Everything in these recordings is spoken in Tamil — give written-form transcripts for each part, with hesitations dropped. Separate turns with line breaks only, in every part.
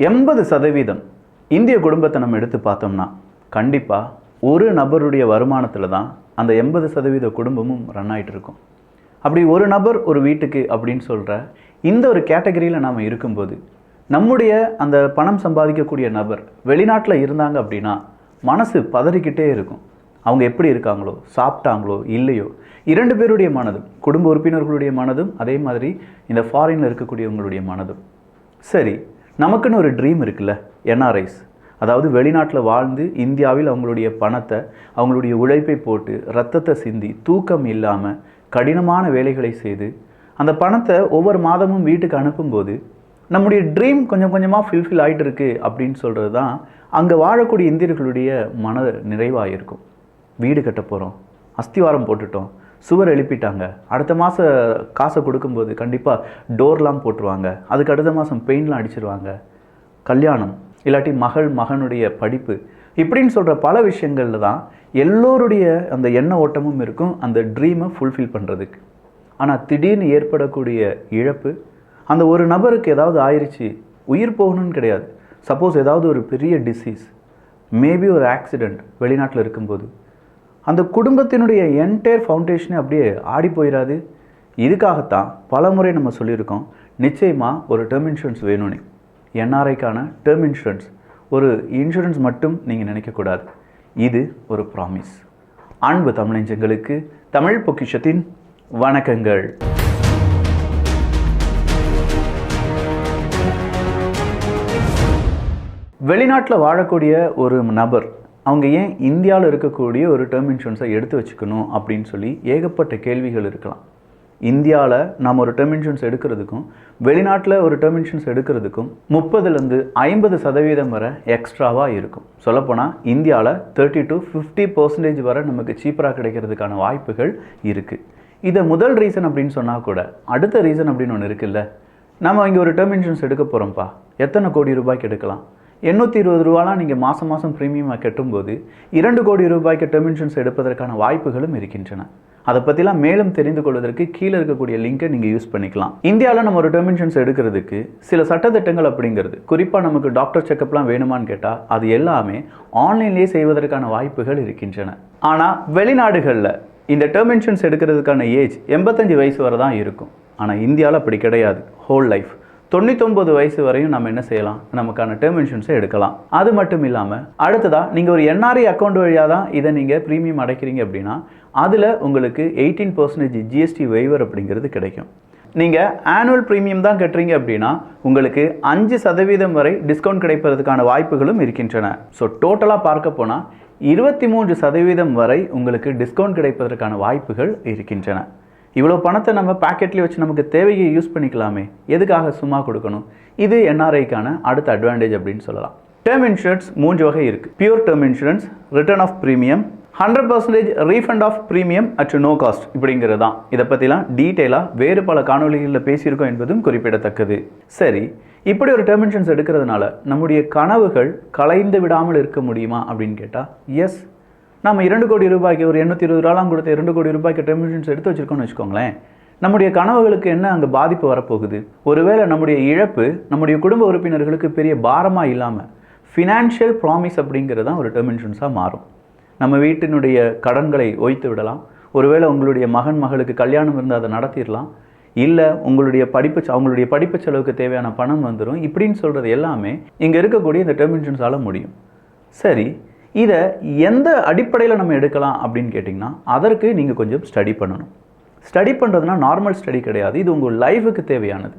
80% இந்திய குடும்பத்தை நம்ம எடுத்து பார்த்தோம்னா கண்டிப்பாக ஒரு நபருடைய வருமானத்தில் தான் அந்த 80% குடும்பமும் ரன் ஆகிட்டு இருக்கும். அப்படி ஒரு நபர் ஒரு வீட்டுக்கு அப்படின்னு சொல்கிற இந்த ஒரு கேட்டகரியில் நாம் இருக்கும்போது நம்முடைய அந்த பணம் சம்பாதிக்கக்கூடிய நபர் வெளிநாட்டில் இருந்தாங்க அப்படின்னா மனசு பதறிக்கிட்டே இருக்கும். அவங்க எப்படி இருக்காங்களோ, சாப்பிட்டாங்களோ இல்லையோ, 2 பேருடைய மனதும், குடும்ப உறுப்பினர்களுடைய மனதும், அதே மாதிரி இந்த ஃபாரினில் இருக்கக்கூடியவங்களுடைய மனதும். சரி, நமக்குன்னு ஒரு ட்ரீம் இருக்குல்ல, என்ஆர்ஐஸ், அதாவது வெளிநாட்டில் வாழ்ந்து இந்தியாவில் அவங்களுடைய பணத்தை, அவங்களுடைய உழைப்பை போட்டு ரத்தத்தை சிந்தி தூக்கம் இல்லாமல் கடினமான வேலைகளை செய்து அந்த பணத்தை ஒவ்வொரு மாதமும் வீட்டுக்கு அனுப்பும்போது நம்முடைய ட்ரீம் கொஞ்சம் கொஞ்சமாக ஃபில்ஃபில் ஆகிட்டு இருக்கு அப்படின்னு சொல்கிறது தான் அங்கே வாழக்கூடிய இந்தியர்களுடைய மன நிறைவாக இருக்கும். வீடு கட்ட போகிறோம், அஸ்திவாரம் போட்டுட்டோம், சுவர் எழுப்பிட்டாங்க, அடுத்த மாதம் காசை கொடுக்கும்போது கண்டிப்பாக டோர்லாம் போட்டுருவாங்க, அதுக்கு அடுத்த மாதம் பெயிண்ட்லாம் அடிச்சிருவாங்க, கல்யாணம் இல்லாட்டி மகனுடைய படிப்பு, இப்படின்னு சொல்கிற பல விஷயங்களில் தான் எல்லோருடைய அந்த எண்ண ஓட்டமும் இருக்கும் அந்த ட்ரீமை ஃபுல்ஃபில் பண்ணுறதுக்கு. ஆனால் திடீர்னு ஏற்படக்கூடிய இழப்பு, அந்த ஒரு நபருக்கு ஏதாவது ஆயிடுச்சு, உயிர் போகணும்னு கிடையாது, சப்போஸ் ஏதாவது ஒரு பெரிய டிசீஸ், மேபி ஒரு ஆக்சிடெண்ட் வெளிநாட்டில் இருக்கும்போது அந்த குடும்பத்தினுடைய என்டையர் ஃபவுண்டேஷனே அப்படியே ஆடி போயிடாது. இதுக்காகத்தான் பல முறை நம்ம சொல்லியிருக்கோம், நிச்சயமாக ஒரு டேர்ம் இன்சூரன்ஸ் வேணும்னு. என்ஆர்ஐக்கான டேர்ம் இன்சூரன்ஸ் ஒரு இன்சூரன்ஸ் மட்டும் நீங்கள் நினைக்கக்கூடாது, இது ஒரு ப்ராமிஸ். அன்பு தமிழஞ்சங்களுக்கு தமிழ் பொக்கிஷத்தின் வணக்கங்கள். வெளிநாட்டில் வாழக்கூடிய ஒரு நபர் அவங்க ஏன் இந்தியாவில் இருக்கக்கூடிய ஒரு டேர்ம் இன்சூரன்ஸை எடுத்து வச்சுக்கணும் அப்படின்னு சொல்லி ஏகப்பட்ட கேள்விகள் இருக்கலாம். இந்தியாவில் நாம் ஒரு டேர்ம் இன்சூரன்ஸ் எடுக்கிறதுக்கும் வெளிநாட்டில் ஒரு டேர்ம் இன்சூரன்ஸ் எடுக்கிறதுக்கும் 30% 50% வரை எக்ஸ்ட்ராவாக இருக்கும். சொல்லப்போனால் இந்தியாவில் 30 to 50% வரை நமக்கு சீப்பராக கிடைக்கிறதுக்கான வாய்ப்புகள் இருக்குது. இதை முதல் ரீசன் அப்படின்னு சொன்னால் கூட அடுத்த ரீசன் அப்படின்னு ஒன்று இருக்குல்ல, நம்ம இங்கே ஒரு டேர்ம் இன்சூரன்ஸ் எடுக்க போகிறோம்ப்பா, எத்தனை கோடி ரூபாய்க்கு எடுக்கலாம்? 820 ரூபாலாம் நீங்கள் மாதம் ப்ரீமியமாக கட்டும்போது 2 கோடி ரூபாய்க்கு டேர்ம் இன்சூரன்ஸ் எடுப்பதற்கான வாய்ப்புகளும் இருக்கின்றன. அதை பற்றிலாம் மேலும் தெரிந்து கொள்வதற்கு கீழே இருக்கக்கூடிய லிங்கை நீங்கள் யூஸ் பண்ணிக்கலாம். இந்தியாவில் நம்ம ஒரு டேர்ம் இன்சூரன்ஸ் எடுக்கிறதுக்கு சில சட்டத்திட்டங்கள் அப்படிங்கிறது, குறிப்பாக நமக்கு டாக்டர் செக்கப்லாம் வேணுமான்னு கேட்டால் அது எல்லாமே ஆன்லைன்லேயே செய்வதற்கான வாய்ப்புகள் இருக்கின்றன. ஆனால் வெளிநாடுகளில் இந்த டேர்ம் இன்சூரன்ஸ் எடுக்கிறதுக்கான ஏஜ் 85 வயசு வரை தான் இருக்கும். ஆனால் இந்தியாவில் அப்படி கிடையாது, ஹோல் லைஃப் 99 வயசு வரையும் நம்ம என்ன செய்யலாம், நமக்கான டேர்ம் இன்சூரன்ஸை எடுக்கலாம். அது மட்டும் இல்லாமல் அடுத்ததாக நீங்கள் ஒரு என்ஆர்ஐ அக்கௌண்ட் வழியாக தான் இதை நீங்கள் ப்ரீமியம் அடைக்கிறீங்க அப்படின்னா அதில் உங்களுக்கு 18% ஜிஎஸ்டி வெய்வர் அப்படிங்கிறது கிடைக்கும். நீங்கள் ஆனுவல் ப்ரீமியம் தான் கட்டுறீங்க அப்படின்னா உங்களுக்கு 5% வரை டிஸ்கவுண்ட் கிடைப்பதற்கான வாய்ப்புகளும் இருக்கின்றன. ஸோ டோட்டலாக பார்க்க போனால் 23% வரை உங்களுக்கு டிஸ்கவுண்ட் கிடைப்பதற்கான வாய்ப்புகள் இருக்கின்றன. இவ்வளோ பணத்தை நம்ம பேக்கெட்லேயே வச்சு நமக்கு தேவையை யூஸ் பண்ணிக்கலாமே, எதுக்காக சும்மா கொடுக்கணும்? இது என்ஆர்ஐக்கான அடுத்த அட்வான்டேஜ் அப்படின்னு சொல்லலாம். டேர்ம் இன்சூரன்ஸ் 3 வகை இருக்குது. Pure term insurance, return of premium, 100% refund of premium at no cost, இப்படிங்கிறது தான். இதை பற்றிலாம் டீட்டெயிலாக வேறு பல காணொலிகளில் பேசியிருக்கோம் என்பதும் குறிப்பிடத்தக்கது. சரி, இப்படி ஒரு டேர்ம் இன்சூரன்ஸ் எடுக்கிறதுனால நம்முடைய கனவுகள் கலைந்து விடாமல் இருக்க முடியுமா அப்படின்னு கேட்டால் எஸ். நம்ம 2 கோடி ரூபாய்க்கு ஒரு 820 ரூபாலாம் கொடுத்து 2 கோடி ரூபாய்க்கு டேர்ம் இன்சூரன்ஸ் எடுத்து வச்சுருக்கோம்னு வச்சுக்கோங்களேன், நம்முடைய கனவுகளுக்கு என்ன அங்கே பாதிப்பு வரப்போகுது? ஒருவேளை நம்முடைய இழப்பு நம்முடைய குடும்ப உறுப்பினர்களுக்கு பெரிய பாரமாக இல்லாமல் ஃபினான்ஷியல் ப்ராமிஸ் அப்படிங்கிறது தான் ஒரு டேர்ம் இன்சூரன்ஸாக மாறும். நம்ம வீட்டினுடைய கடன்களை ஒய்த்து விடலாம். ஒருவேளை உங்களுடைய மகளுக்கு கல்யாணம் இருந்தால் அதை நடத்திடலாம். இல்லை அவங்களுடைய படிப்பு செலவுக்கு தேவையான பணம் வந்துடும். இப்படின்னு சொல்கிறது எல்லாமே இங்கே இருக்கக்கூடிய இந்த டேர்ம் இன்சூரன்ஸால் முடியும். சரி, இதை எந்த அடிப்படையில் நம்ம எடுக்கலாம் அப்படின்னு கேட்டிங்கன்னா அதற்கு நீங்கள் கொஞ்சம் ஸ்டடி பண்ணணும். ஸ்டடி பண்ணுறதுனா நார்மல் ஸ்டடி கிடையாது, இது உங்கள் லைஃபுக்கு தேவையானது.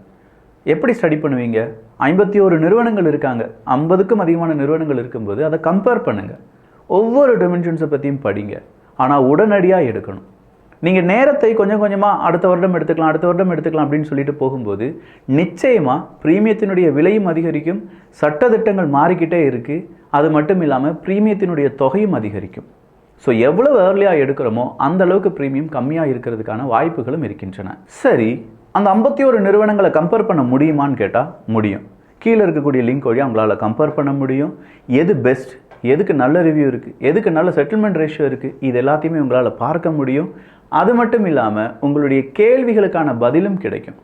எப்படி ஸ்டடி பண்ணுவீங்க? 51 நிறுவனங்கள் இருக்காங்க, 50க்கும் அதிகமான நிறுவனங்கள் இருக்கும்போது அதை கம்பேர் பண்ணுங்கள். ஒவ்வொரு டேர்ம் இன்சூரன்ஸை பற்றியும் படிங்க. ஆனால் உடனடியாக எடுக்கணும். நீங்கள் நேரத்தை கொஞ்சம் கொஞ்சமாக அடுத்த வருடம் எடுத்துக்கலாம் அப்படின்னு சொல்லிட்டு போகும்போது நிச்சயமாக ப்ரீமியத்தினுடைய விலையும் அதிகரிக்கும், சட்டத்திட்டங்கள் மாறிக்கிட்டே இருக்குது. அது மட்டும் இல்லாமல் ப்ரீமியத்தினுடைய தொகையும் அதிகரிக்கும். ஸோ எவ்வளவு ஏர்லியாக எடுக்கிறோமோ அந்த அளவுக்கு ப்ரீமியம் கம்மியாக இருக்கிறதுக்கான வாய்ப்புகளும் இருக்கின்றன. சரி, அந்த 51 நிறுவனங்களை கம்பேர் பண்ண முடியுமான்னு கேட்டால் முடியும். கீழே இருக்கக்கூடிய லிங்க் வழியாக உங்களால் கம்பேர் பண்ண முடியும். எது பெஸ்ட், எதுக்கு நல்ல ரிவ்யூ இருக்குது, எதுக்கு நல்ல செட்டில்மெண்ட் ரேஷியோ இருக்குது, இது எல்லாத்தையுமே உங்களால் பார்க்க முடியும். அது மட்டும் இல்லாமல் உங்களுடைய கேள்விகளுக்கான பதிலும் கிடைக்கும்.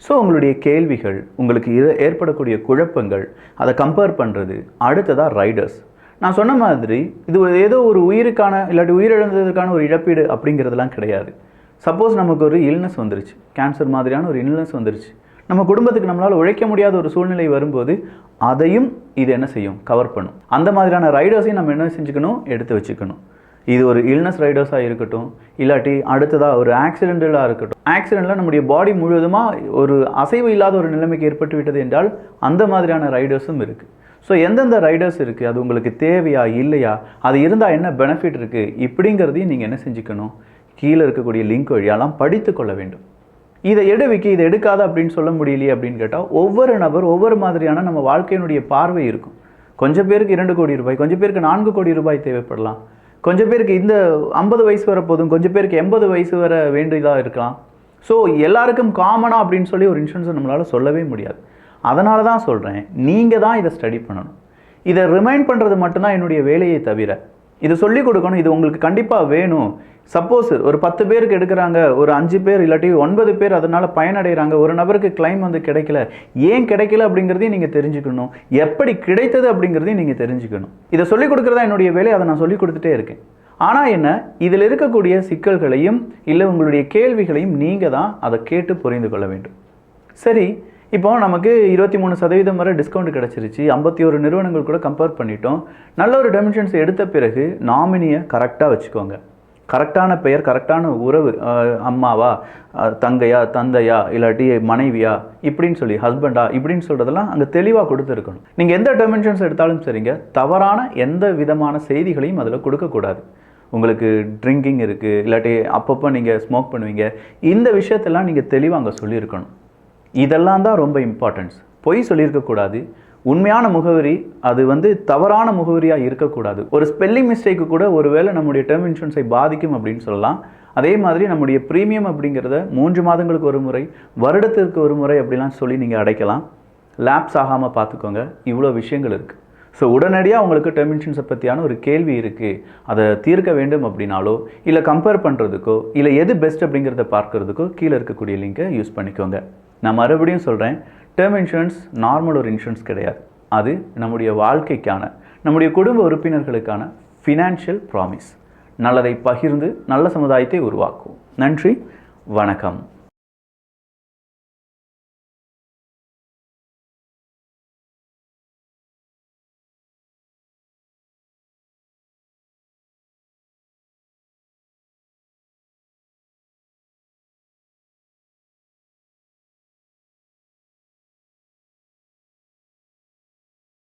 ஸோ உங்களுடைய கேள்விகள், உங்களுக்கு ஏற்படக்கூடிய குழப்பங்கள், அதை கம்பேர் பண்ணுறது. அடுத்ததாக ரைடர்ஸ். நான் சொன்ன மாதிரி இது ஏதோ ஒரு உயிருக்கான இல்லாட்டி உயிரிழந்ததுக்கான ஒரு இழப்பீடு அப்படிங்கிறதுலாம் கிடையாது. சப்போஸ் நமக்கு ஒரு இல்னஸ் வந்துருச்சு, கேன்சர் மாதிரியான ஒரு இல்னஸ் வந்துருச்சு, நம்ம குடும்பத்துக்கு நம்மளால் உழைக்க முடியாத ஒரு சூழ்நிலை வரும்போது அதையும் இது என்ன செய்யும், கவர் பண்ணும். அந்த மாதிரியான ரைடர்ஸையும் நம்ம என்ன செஞ்சுக்கணும், எடுத்து வச்சுக்கணும். இது ஒரு இல்னஸ் ரைடர்ஸாக இருக்கட்டும், இல்லாட்டி அடுத்ததாக ஒரு ஆக்சிடென்டலாக இருக்கட்டும். ஆக்சிடென்ட்டில் நம்முடைய பாடி முழுவதுமாக ஒரு அசைவு இல்லாத ஒரு நிலைமைக்கு ஏற்பட்டு விட்டது என்றால் அந்த மாதிரியான ரைடர்ஸும் இருக்குது. ஸோ எந்தெந்த ரைடர்ஸ் இருக்குது, அது உங்களுக்கு தேவையா இல்லையா, அது இருந்தால் என்ன பெனிஃபிட் இருக்குது, இப்படிங்கிறதையும் நீங்கள் என்ன செஞ்சுக்கணும், கீழே இருக்கக்கூடிய லிங்க் வழியாலாம் படித்து கொள்ள வேண்டும். இதை எடுவிக்கு இதை எடுக்காத அப்படின்னு சொல்ல முடியலையே அப்படின்னு கேட்டால் ஒவ்வொரு நபர் ஒவ்வொரு மாதிரியான நம்ம வாழ்க்கையினுடைய பார்வை இருக்கும். கொஞ்சம் பேருக்கு 2 கோடி ரூபாய், கொஞ்சம் பேருக்கு 4 கோடி ரூபாய் தேவைப்படலாம், கொஞ்சம் பேருக்கு இந்த 50 வயசு வர போதும், கொஞ்சம் பேருக்கு 80 வயசு வர வேண்டியதாக இருக்கலாம். ஸோ எல்லாருக்கும் காமனாக அப்படின்னு சொல்லி ஒரு இன்சூரன்ஸை நம்மளால் சொல்லவே முடியாது. அதனால தான் சொல்கிறேன், நீங்கள் தான் இதை ஸ்டடி பண்ணணும். இதை ரிமைண்ட் பண்ணுறது மட்டும்தான் என்னுடைய வேலையை தவிர, இதை சொல்லிக் கொடுக்கணும். இது உங்களுக்கு கண்டிப்பாக வேணும். சப்போஸ் ஒரு 10 பேருக்கு எடுக்கிறாங்க, ஒரு 5 பேர் இல்லாட்டி 9 பேர் அதனால் பயனடைகிறாங்க, ஒரு நபருக்கு கிளைம் வந்து கிடைக்கல, ஏன் கிடைக்கல அப்படிங்கிறதையும் நீங்கள் தெரிஞ்சுக்கணும், எப்படி கிடைத்தது அப்படிங்கிறதையும் நீங்கள் தெரிஞ்சுக்கணும். இதை சொல்லிக் கொடுக்குறதா என்னுடைய வேலை, அதை நான் சொல்லிக் கொடுத்துட்டே இருக்கேன். ஆனால் என்ன, இதில் இருக்கக்கூடிய சிக்கல்களையும் இல்லை உங்களுடைய கேள்விகளையும் நீங்கள் தான் அதை கேட்டு புரிந்து கொள்ள வேண்டும். சரி, இப்போ நமக்கு 23% வரை டிஸ்கவுண்ட் கிடச்சிருச்சு, 51 நிறுவனங்கள் கூட கம்பேர் பண்ணிட்டோம். நல்ல ஒரு டெமிஷன்ஸ் எடுத்த பிறகு நாமினியை கரெக்டாக வச்சுக்கோங்க. கரெக்டான பெயர், கரெக்டான உறவு, அம்மாவா, தங்கையா, தந்தையா, இல்லாட்டி மனைவியா, இப்படின்னு சொல்லி ஹஸ்பண்டா, இப்படின்னு சொல்கிறதெல்லாம் அங்கே தெளிவாக கொடுத்துருக்கணும். நீங்கள் எந்த டெமிஷன்ஸ் எடுத்தாலும் சரிங்க, தவறான எந்த விதமான செய்திகளையும் அதில் கொடுக்கக்கூடாது. உங்களுக்கு ட்ரிங்கிங் இருக்குது, இல்லாட்டி அப்பப்போ நீங்கள் ஸ்மோக் பண்ணுவீங்க, இந்த விஷயத்தெல்லாம் நீங்கள் தெளிவாக அங்கே சொல்லியிருக்கணும். இதெல்லாம் தான் ரொம்ப இம்பார்ட்டன்ஸ். பொய் சொல்லியிருக்கக்கூடாது. உண்மையான முகவரி அது தவறான முகவரியாக இருக்கக்கூடாது. ஒரு ஸ்பெல்லிங் மிஸ்டேக்கு கூட ஒருவேளை நம்முடைய டேர்ம் இன்சூரன்ஸை பாதிக்கும் அப்படின்னு சொல்லலாம். அதே மாதிரி நம்முடைய ப்ரீமியம் அப்படிங்கிறத 3 மாதங்களுக்கு ஒரு முறை, வருடத்திற்கு ஒரு முறை அப்படிலாம் சொல்லி நீங்கள் அடைக்கலாம். லேப்ஸ் ஆகாமல் பார்த்துக்கோங்க. இவ்வளோ விஷயங்கள் இருக்குது. ஸோ உடனடியாக உங்களுக்கு டேர்ம் இன்சூரன்ஸை பற்றியான ஒரு கேள்வி இருக்குது, அதை தீர்க்க வேண்டும் அப்படின்னாலோ, இல்லை கம்பேர் பண்ணுறதுக்கோ, இல்லை எது பெஸ்ட் அப்படிங்கிறத பார்க்குறதுக்கோ கீழே இருக்கக்கூடிய லிங்கை யூஸ் பண்ணிக்கோங்க. நான் மறுபடியும் சொல்கிறேன், டேர்ம் இன்சூரன்ஸ் நார்மல் ஒரு இன்சூரன்ஸ் கிடையாது. அது நம்முடைய வாழ்க்கைக்கான, நம்முடைய குடும்ப உறுப்பினர்களுக்கான ஃபினான்ஷியல் ப்ராமிஸ். நல்லதை பகிர்ந்து நல்ல சமுதாயத்தை உருவாக்குவோம். நன்றி, வணக்கம்.